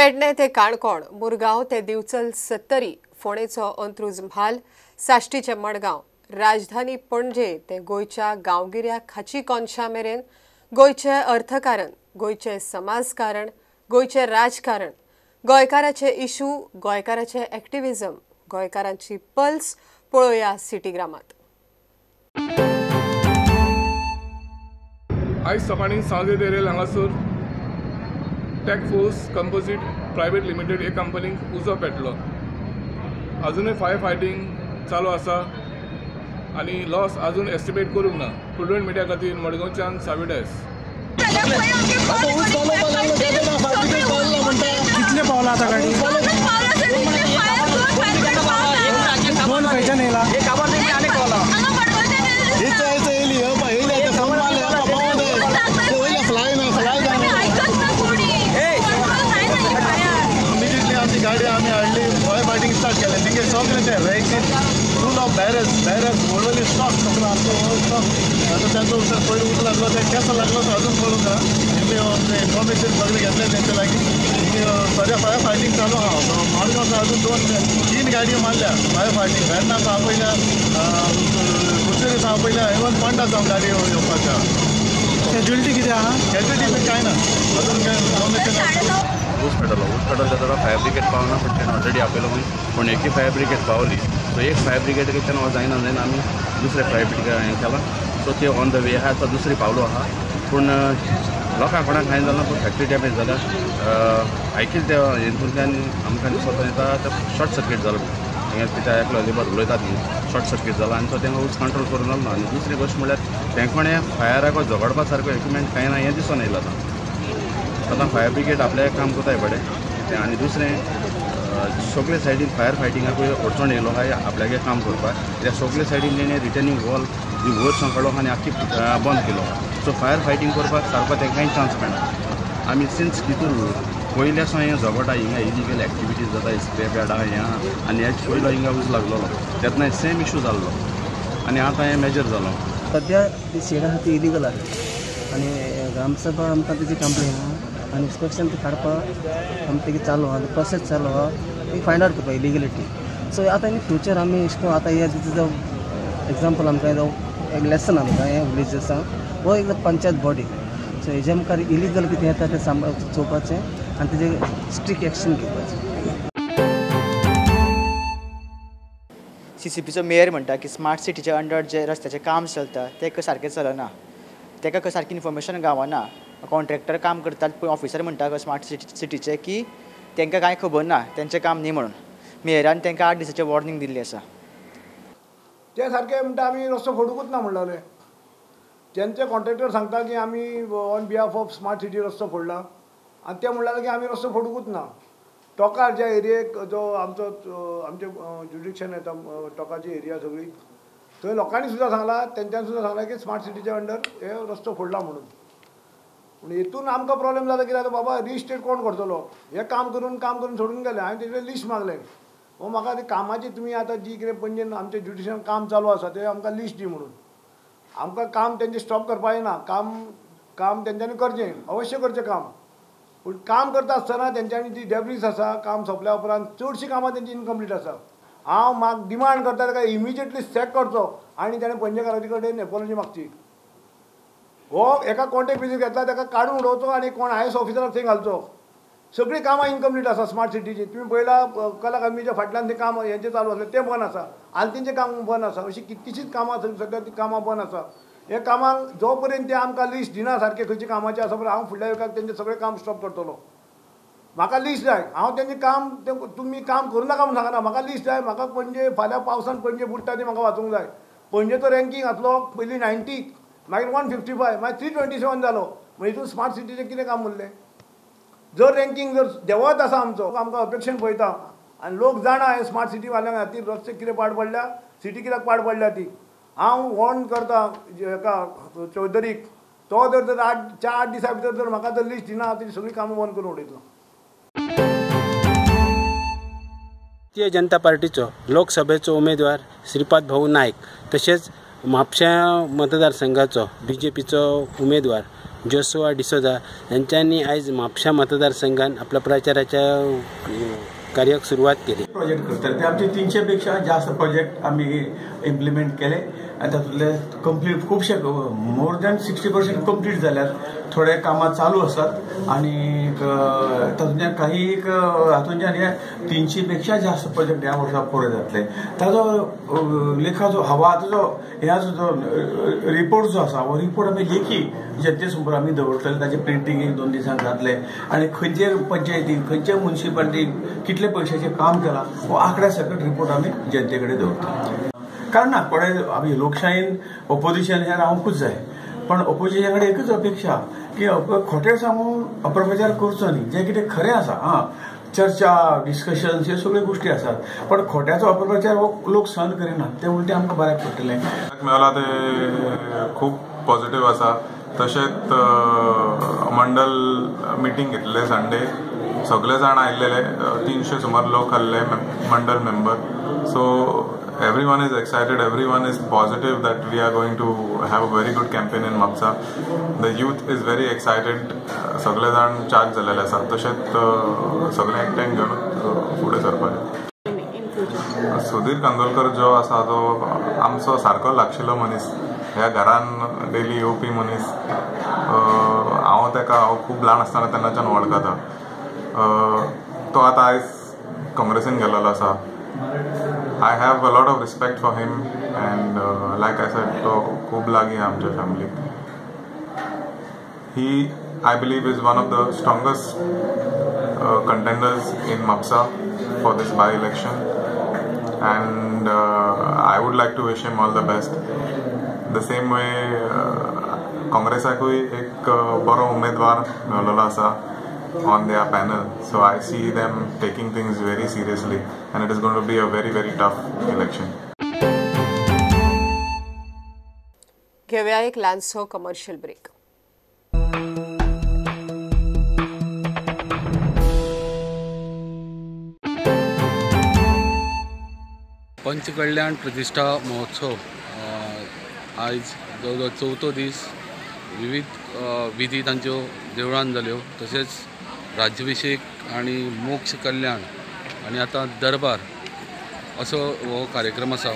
पेडणे ते काणकोण, मुरगांव ते दिवचल सत्तरी, फोंडेचो अंत्रुज म्हाल, साश्टीचे मडगांव, राजधानी पणजे ते गोंयच्या गांवगिऱ्या खाची कोनशां मेरेन गोंयचें अर्थकारण, गोंयचें समाजकारण, गोंयचें राजकारण, गोंयकाराचे इशू, गोंयकाराचे एक्टिव्हिजम, गोंयकारांची पल्स पळोवया सिटीग्रामांत. आयज सकाळीं सांजे तेरेल हांगासर टॅकफोर्स कंपोजीट प्रायवेट लिमिटेड हे कंपनीक उजो पेटलो. अजूनय फायर फायटींग चालू आसा आनी लॉस अजून एस्टिमेट करूंक ना. प्रुडंट मिडिया खातीर मडगांवच्यान साविडेस. कितले पावला आता गाडी? दोन खंयच्यान येयला? आमची गाडी आम्ही हाडली, फायर फायटींग स्टार्ट केलें. तिंगे सगळे रॅक्सीन फूल ऑफ बॅरल्स व्हडली स्टॉक सगळं आमचो स्टॉक. आता त्यांचा उतर पयलीं उठ लागलो, ते केसं लागलो तो अजून कळूंक ना. तेंचे इन्फॉर्मेशन सगळे घेतले तेंचे लागीं. सद्या फायर फायटींग चालू आहा. माडगांव अजून 3 गाडयो मारल्या फायर फायटींग. वेर्ना सांपयल्या, कुचेरी सांपयल्या, इवन पंडा जावन गाडयो येवपाच्या. कॅज्युअलिटी किती आहा? कॅज्युअलिटी बी कांय ना, अजून काय इन्फॉर्मेशन. ऊस पेटरला जरा फायर ब्रिगेड पावना पण त्यानं ऑलरेडी आपल्याला पण एक फायर ब्रिगेड पावली. सो एक फायर ब्रिगेड त्यानं जायना आम्ही दुसरे फायर ब्रिगेड हें केला. सो ते ऑन द वे आहा. तो दुसरी पावलो आहा. पूण लोकांक कोणाक कांय जालें ना. पूण फॅक्टरी डॅमेज जाल्या. आयकीच त्या हितूंतल्यान आमकां दिसता येता तो शॉर्ट सर्कीट जालो. हिंगा कित्याक एकलो लेबर उलयतात न्ही, शॉर्ट सर्कीट जाला आनी तो तांकां ऊस कंट्रोल करूं ना. आनी दुसरी गोश्ट म्हळ्यार तेंकोणे फायराक झगडपा सारको इक्विपमेंट कांय ना हें दिसून येयला आतां फायर ब्रिगेड आपलें काम कोताय बरें. आनी दुसरें सगळे सायडीन फायर फायटिंगाकूय अडचण येयलो आहा आपल्यागे काम करपाक. त्या सगळे सायडीन तेणें रिटर्निंग वॉल जी वयर सावन काडलो आनी आख्खी बंद केलो. सो फायर फायटींग करपाक सारको तांकांय चान्स मेळना. आमी सिन्स कितून पयल्या सावन हें झगडटा, हिंगा इलिगल एक्टिविटीज जाता, स्क्रॅप यार्ड आहा हें आहा. आनी हेच पयलो हिंगा उज लागलो तेन्ना सेम इशू जाल्लो आनी आतां हें मेजर जालो. सद्या ती शेड आहा ती इलिगल आहा आनी ग्रामसभा आमकां तेजी कंप्लेन आहा आनी इन्स्पेक्शन ती काडपाक आमकां तेगे चालू आहा. प्रोसेस चालू आहा ती फायंड आवट करपा इलिगलिटी. सो आतां इन फ्युचर आमी अशें आतां हे जो एग्जाम्पल आमकां एक लेसन आमकां हें विलेजांक हो एक पंचायत बॉडी. सो हेजे आमकां इलिगल कितें येता तें चोवपाचें आनी तेजेर स्ट्रिक्ट एक्शन घेवपाचें. CCPचो मेयर म्हणटा की स्मार्ट सिटीच्या अंडर जे रस्त्याचें काम चलता तें सारकें चलना. ताका सारकी इन्फॉर्मेशन गावना. कॉन्ट्रॅक्टर काम करतात पूण ऑफिसर म्हणटा स्मार्ट सिटीचे की तांकां कांय खबर ना तेंचें काम न्ही म्हणून. मेयरान तांकां 8 दिसाचें वॉर्निंग दिल्ली आसा. ते सारकें म्हणटा आमी रस्तो फोडूंकूच ना म्हणलें. तेंचे कॉन्ट्रॅक्टर सांगता की आमी on behalf of smart city रस्तो फोडला आनी ते म्हणलें की आमी रस्तो फोडूंकूच ना. टोकार ज्या एरियेक जो आमचें जुडिक्शन येता टोकाची एरिया सगळी थंय लोकांनी सुद्दां सांगला, तेंच्यांनी सुद्दां सांगला की स्मार्ट सिटीच्या अंडर हे रस्तो फोडला म्हणून. पूण हितून आमकां प्रॉब्लेम जाता कित्याक आतां बाबा रिस्टेट कोण करतलो? हे काम करून सोडून गेले. हांवें तेजें लिस्ट मागलें. हो म्हाका ती कामाची तुमी आतां जी कितें पणजेन आमचें ज्युडिशनान काम चालू आसा तें आमकां लिस्ट दी म्हणून. आमकां काम तेंचें स्टॉप करपा येना. काम तेंच्यांनी करचें, अवश्य करचें काम. पूण काम करता आसतना तेंच्यांनी जी डेब्रीज आसा काम सोंपल्या उपरांत चडशीं कामां तेंची इनकम्प्लीट आसा. हांव म्हाका डिमांड करता ताका इमिजिएटली सॅक करचो आनी ताणें पणजेकाराचे कडेन एपॉलॉजी मागची. हो एका कॉन्ट्रॅक्ट बेजीस घेतला ताका काडून उडोवचो आनी कोण आयएस ऑफिसराक थंय घालचो. सगळीं कामां इनकम्प्लीट आसा स्मार्ट सिटीची. तुमी पळयला कला अकादमीच्या फाटल्यान तें काम हेंचें चालू आसलें तें बंद आसा. आल्तींचें काम बंद आसा. अशीं कितकीशींच कामां सद्या तीं कामां बंद आसा. हे कामांक जो पर्यंत ते आमकां लिस्ट दिना सारकें खंयच्या कामाचें आसा पर्यंत हांव फुडल्या विकाक तेंचें सगळें काम स्टॉप करतलो. म्हाका लिस्ट जाय. हांव तेंचें काम तुमी काम करूं नाका म्हणून सांगना. म्हाका लिस्ट जाय. म्हाका पणजे फाल्यां पावसान पणजे बुडटा ती म्हाका वाचूंक जाय. पणजेचो रँकींग घातलो पयलीं 90, मागीर 155, मागीर 327 जालो. मागीर हितून स्मार्ट सिटीचें कितें काम उरलें? जर रँकींग जर देंवत आसा आमचो आमकां अपेक्षेन पळयता आनी लोक जाणा हे स्मार्ट सिटी वाल्यां खातीर रस्ते कितें पाड पडल्या, सिटी कित्याक पाड पडल्या ती. हांव वॉर्न करता हेका चौधरीक. तो जर 8 दिसां भितर जर म्हाका जर लिस्ट दिना हांव तेजी सगळीं कामां बंद करून उडयतलो. भारतीय जनता पार्टीचो लोकसभेचो उमेदवार श्रीपाद भाऊ नायक तशेंच म्हापशा मतदारसंघाचो BJPचो उमेदवार जोसुआ डिसोजा यांच्यांनी आज म्हापशा मतदारसंघात आपल्या प्रचाराच्या कार्याक सुरुवात केली. प्रोजेक्ट करतात ते आमचे 300 पेक्षा जास्त प्रोजेक्ट आम्ही इम्प्लिमेंट केले आणि तातूंतले कंप्लीट खुबशे मोर दॅन 60% कंप्लीट जाल्यात. थोडे कामां चालू असतात आणि तातूंतल्यान काही हातूंतल्यान हे 300 पेक्षा जास्त प्रोजेक्ट ह्या वर्सा पुरे जातले. ताजो लेखाचो हवाचो ह्याचो रिपोर्ट जो आसा हो रिपोर्ट आमी लेखी जनते समोर आमी दवरतले. ताचे प्रिंटींग 1-2 दिसांक जातले आणि खंयचे पंचायतीक खंयचे म्युन्सिपालिटीक कितले पयशांचें काम केलां हो आंकड्या सकट रिपोर्ट आमी जनते कडेन दवरतले. कारण ना कोणें आमी लोकशायेन ऑपोजिशन हे रावंकूच जाय, पण ऑपोजिशन कडेन एकच अपेक्षा की खोटे सांगून अपप्रचार करचो न्ही. जें कितें खरें आसा चर्चा डिस्कशन्स हे सगळ्यो गोष्टी आसात, पण खोट्याचो अपप्रचार हो लोक सहन करिना. ते उलटें आमकां बऱ्याक पडटलें. मेळ्ळां ते खूब पॉझिटिव्ह आसा. तशेंच मंडल मिटींग घेतले संडे, सगळे जाण आयिल्ले 300 सुमार लोक आसले मंडल member. So everyone is excited, everyone is positive that we are going to have a very good campaign in Mapsa. The youth is very excited. सगळे जाण चार्ज झालेले आसात. तशेंच सगळे एकठांय घेवन फुडें सरपाचें. सुधीर कांदोळकर जो आसा तो आमचो सारको लागशिल्लो मनीस. ह्या घरान डेली येवपी मनीस. हांव ताका खूब ल्हान आसतना तेन्नाच्यान वळखता. तो आतां आयज काँग्रेसीन गेल्लो आसा. I have a lot of respect for him and like I said, to खूब लागीं आमच्या फॅमिलीक. He, I believe, is one of the strongest contenders in Mapsa for this by-election and I would like to wish him all the best. The same way काँग्रेसाकूय एक बरो उमेदवार मेळिल्लो आसा on their panel, so I see them taking things very seriously and it is going to be a very very tough election. घेऊया एक ल्हानसो commercial break. पंचकल्याण प्रतिष्ठा महोत्सव आज जवळजवळ 4थो दीस विविध विधी तांच्यो देवळांत जाल्यो. तशेंच राज्याभिषेक आणि मोक्ष कल्याण आणि आता दरबार असो हो कार्यक्रम आसा.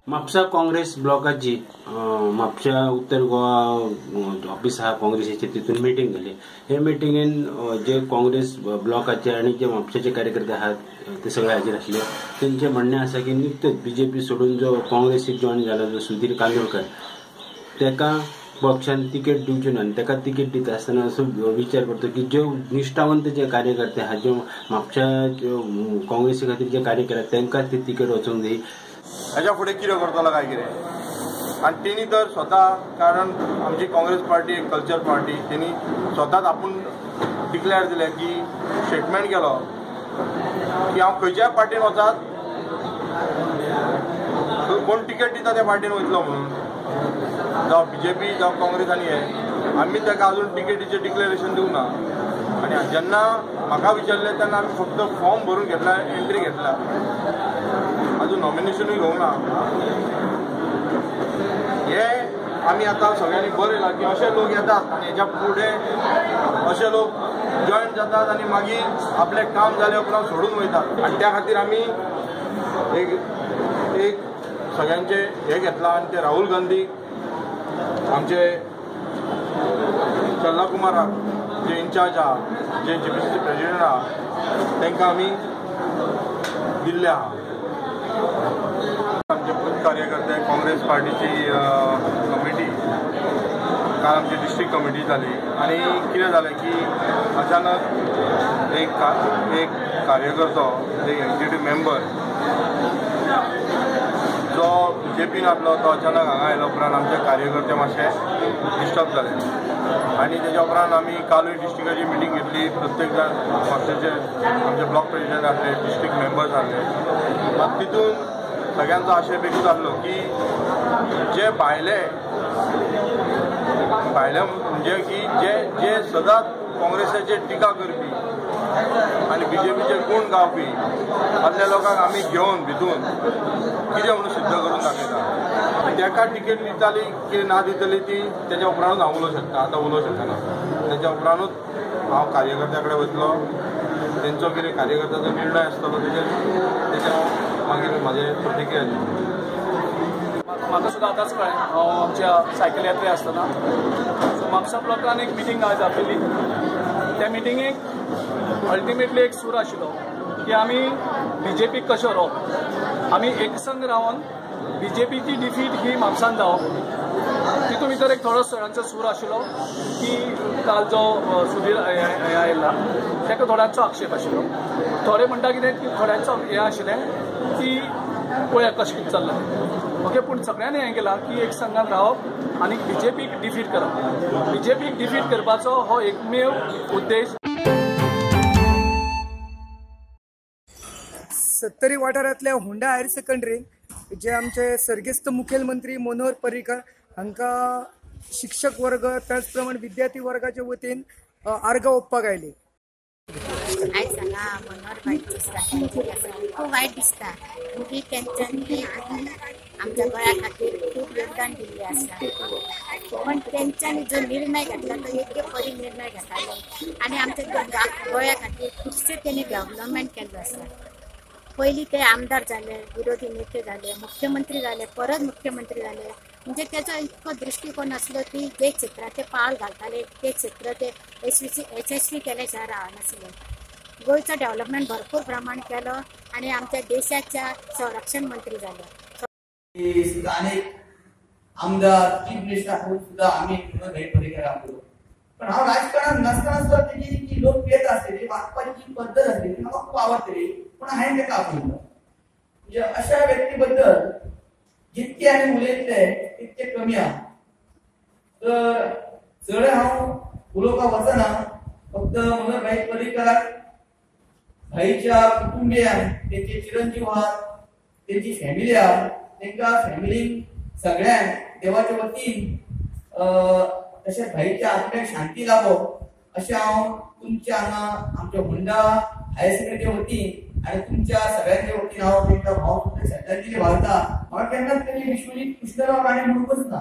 म्हापसा काँग्रेस ब्लॉकाची म्हापशा उत्तर गोवा ऑफिस आहा काँग्रेसीचे, तितून मिटींग जाली. हे मिटींगेन जे काँग्रेस ब्लॉकाचे आणि जे म्हापशाचे कार्यकर्ते आहात ते सगळे हाजीर आसले. त्यांचे म्हणणे आसा की निकतेच बीजेपी सोडून जो काँग्रेसीक जॉइन जाला जो सुधीर कांदोळकर ताका पक्षान तिकेट दिवची ना. ताका तिकेट दिता आसतना असो विचार करतो की जे निश्ठावंत जे कार्यकर्ते आहात, जे म्हापशा काँग्रेसी खातीर जे कार्य केला तांकांच ती तिकेट वचूंक जाय. हाच्या फुडें कितें करतलो काय कितें. आणि तेणी तर स्वता, कारण आमची काँग्रेस पार्टी एक कल्चर पार्टी, तेणी स्वताच आपूण डिक्लेअर दिलें की स्टेटमेंट केलो की हांव खंयच्याय पार्टीन वचात, कोण टिकेट दिता त्या पार्टीन वयतलो म्हणून. जावं बीजेपी जावं काँग्रेस आनी हे आमी ताका अजून टिकेटीचें डिक्लेरेशन दिवंक ना. आणि जेन्ना म्हाका विचारलें तेन्ना आमी फक्त फॉर्म भरून घेतला, एंट्री घेतला, अजून नॉमिनेशनूय घेवंक ना. हे आमी आतां सगळ्यांनी बरें येयला की अशे लोक येतात आनी हेच्या फुडें अशे लोक जॉयन जातात आनी मागीर आपलें काम जाले उपरांत सोडून वयतात. आनी त्या खातीर आमी एक सगळ्यांचे हे घेतला आनी ते राहुल गांधीक, आमचे चल्ला कुमाराक जे इन्चार्ज आहा, जे JPCC प्रेसिडेंट आहा, तांकां आमी दिल्ले आहा. आमचे कार्यकर्ते काँग्रेस पार्टीची कमिटी, काल आमची डिस्ट्रिक्ट कमिटी जाली आणि कितें जालें की अचानक एक कार्यकर्तो एक एक्झिक्युटीव मेंबर जो BJPन आसलो तो अचानक हांगा आयलो उपरांत आमचे कार्यकर्ते मातशे डिस्टर्ब जाले आणि तेच्या उपरांत आमी कालूय डिस्ट्रिक्टाची मिटींग घेतली. प्रत्येक जाण पक्षाचे आमचे ब्लॉक प्रेसिडेंट आसले, डिस्ट्रिक्ट मेंबर्स आसले. मात तितून सगळ्यांचो आशय एकूच आसलो की जे भायले म्हणजे की जे सदांच काँग्रेसाचे टिका करपी आनी BJPचे गुण गावपी असल्या लोकांक आमी घेवन भितून कितें म्हणून सिद्ध करून दाखयता. तेका टिकेट दिताली की ना दितली ती तेच्या उपरांतूच हांव उलोवंक शकता. आतां उलोवंक शकना. तेच्या उपरांतूच हांव कार्यकर्त्या कडेन वयतलो. तेंचो कितें कार्यकर्त्याचो निर्णय आसतलो तेजेर हांव मागीर म्हाजें प्रतिक्रिया दितलो. म्हाका सुद्दां आतांच कळ्ळें. हांव आमच्या सायकल यात्रे आसतना म्हापसा ब्लॉकान एक मिटींग आज आपयली. त्या मिटींगेक अल्टिमेटली एक सूर आशिल्लो की आमी BJPक कशें व्हरप. आमी एकसंग रावन BJPची डिफीट ही म्हापसान जावप. तितून भितर एक थोडो सरांचो सूर आशिल्लो की काल जो सुधीर आयला ताका थोड्यांचो आक्षेप आशिल्लो. थोडे म्हणटा कितें की थोड्यांचो हें आशिल्लें की पळया कशें कितें चल्लां. ओके, पूण सगळ्यांनी हें केलां की एक संघान रावप आनी BJPक डिफीट करप. BJPक डिफीट करपाचो हो एकमेव उद्देश. सत्तरी वाठारांतल्या होंडा हायर सेकंडरीक जे आमचे सर्गेस्त मुखेलमंत्री मनोहर पर्रीकर हांकां शिक्षक वर्ग त्याच प्रमाणे विद्यार्थी वर्गाच्या वतीन आर्गां ओंपपाक आयली. आयज हांगा मनोहर भाईची श्रद्धांजली आसा. खूब वायट दिसता की तेंच्यांनी आमच्या गोंया खातीर खूब योगदान दिल्लें आसा. पण तेंच्यांनी जो निर्णय घेतला तो योग्य परी निर्णय घेताले आनी आमच्या गोंया खातीर खुबशे तेणी डेव्हलपमेंट केल्लो आसा. पयलीं ते आमदार जाले, विरोधी नेते जाले, मुख्यमंत्री जाले, परत मुख्यमंत्री जाले. म्हणजे त्याचो इतको दृष्टिकोन आसलो की जे क्षेत्रात ते पावल घालताले ते क्षेत्र ते यशस्वी केले शिवाय रावनासले. गोंयचो डेव्हलपमेंट भरपूर प्रमाण केलो आनी आमच्या देशाच्या संरक्षण मंत्री जाले. स्थानिक आमदार चीफ मिनिस्टर सुद्धा आम्ही पर्रीकर आसलो. पण हांव राजकारणात नासतना सुद्धा तेजी जी लोकप्रियता आसली, वागपाची पद्दत आसली ती म्हाका खूब आवडटली. पूण हांवें तेका आपयलो. म्हणजे अशा व्यक्ती बद्दल जितके आनी उलयतले तितके कमी आहा. तर चड हांव उलोवपाक वचना. फक्त मनोहर भाई पर्रीकराक भाईच्या कुटुंबियांक, तेंचे चिरंजीव आहात, तेंची फॅमिली आहा, तेंकां फॅमिलीन सगळ्यांक देवाच्या वतीन तशेंच भाईच्या आत्म्याक शांती लाभो अशें हांव तुमच्या हांगा आमच्या होंडा हायर सेकंडरीच्या वतीन आनी तुमच्या सगळ्यांच्या वतीन हांव तेंकां भाव श्रद्धांजली वाळटा. हांव केन्नाच तरी विश्वजीत कृष्णराव राणे म्हणूनच ना.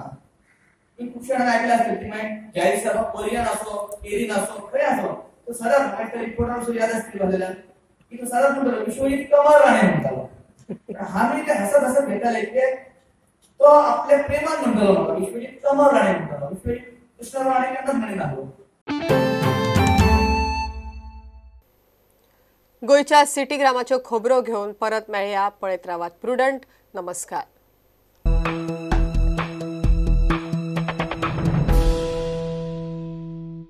तुम्ही खूब जाणांक आयकलां आसतलें ती मागीर जाहीर सभा पर्यान आसो, एरीन आसो, खंय आसो तो सदांच म्हाका रिपोर्टार सुद्दां याद आसतली वाजयल्यान की तो सदांच म्हणटालो विश्वजीत कमाल राणे म्हणटालो. आमी ते हसत हसत घेताले की तो आपल्या प्रेमान म्हणटालो म्हाका विश्वजीत कमाल राणे म्हणटालो. विश्वजीत कृष्णराव राणे केन्नाच म्हणिनाहलो. गोयच्या सिटी ग्रामाच्यो खबरो घेवन परत मेळया. पळयत रावात प्रुडंट. नमस्कार.